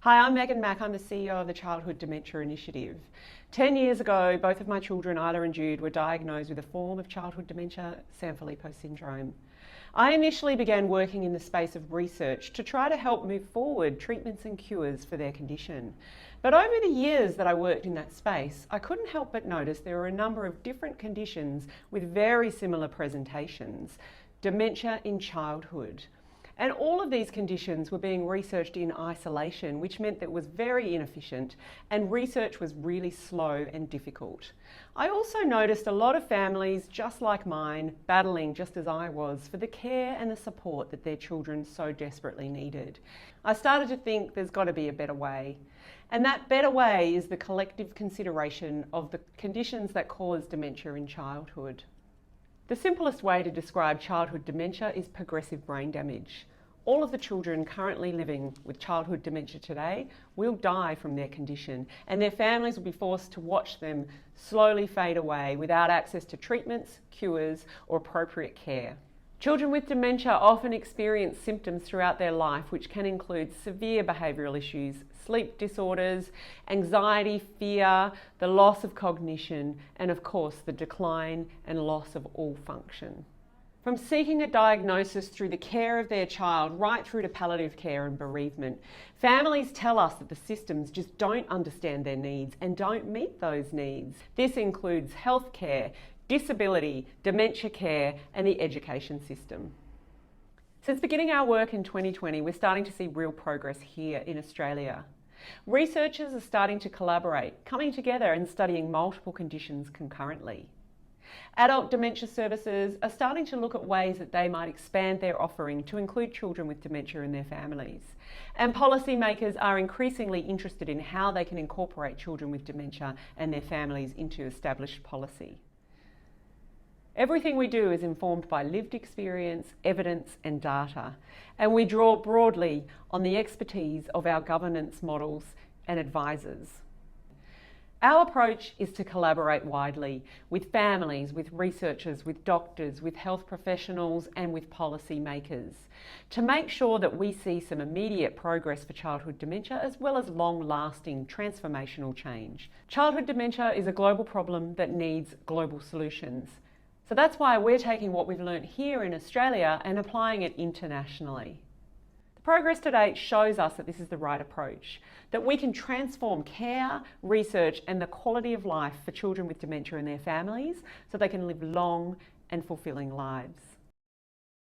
Hi, I'm Maack. I'm the CEO of the Childhood Dementia Initiative. 10 years ago, both of my children, Isla and Jude, were diagnosed with a form of childhood dementia, Sanfilippo syndrome. I initially began working in the space of research to try to help move forward treatments and cures for their condition. But over the years that I worked in that space, I couldn't help but notice there were a number of different conditions with very similar presentations. Dementia in childhood. And all of these conditions were being researched in isolation, which meant that it was very inefficient and research was really slow and difficult. I also noticed a lot of families, just like mine, battling just as I was for the care and the support that their children so desperately needed. I started to think there's got to be a better way. And that better way is the collective consideration of the conditions that cause dementia in childhood. The simplest way to describe childhood dementia is progressive brain damage. All of the children currently living with childhood dementia today will die from their condition, and their families will be forced to watch them slowly fade away without access to treatments, cures, or appropriate care. Children with dementia often experience symptoms throughout their life which can include severe behavioural issues, sleep disorders, anxiety, fear, the loss of cognition, and of course the decline and loss of all function. From seeking a diagnosis through the care of their child right through to palliative care and bereavement, families tell us that the systems just don't understand their needs and don't meet those needs. This includes healthcare, disability, dementia care, and the education system. Since beginning our work in 2020, we're starting to see real progress here in Australia. Researchers are starting to collaborate, coming together and studying multiple conditions concurrently. Adult dementia services are starting to look at ways that they might expand their offering to include children with dementia and their families. And policymakers are increasingly interested in how they can incorporate children with dementia and their families into established policy. Everything we do is informed by lived experience, evidence and data, and we draw broadly on the expertise of our governance models and advisors. Our approach is to collaborate widely with families, with researchers, with doctors, with health professionals and with policy makers to make sure that we see some immediate progress for childhood dementia as well as long-lasting transformational change. Childhood dementia is a global problem that needs global solutions. So that's why we're taking what we've learned here in Australia and applying it internationally. The progress to date shows us that this is the right approach, that we can transform care, research and the quality of life for children with dementia and their families so they can live long and fulfilling lives.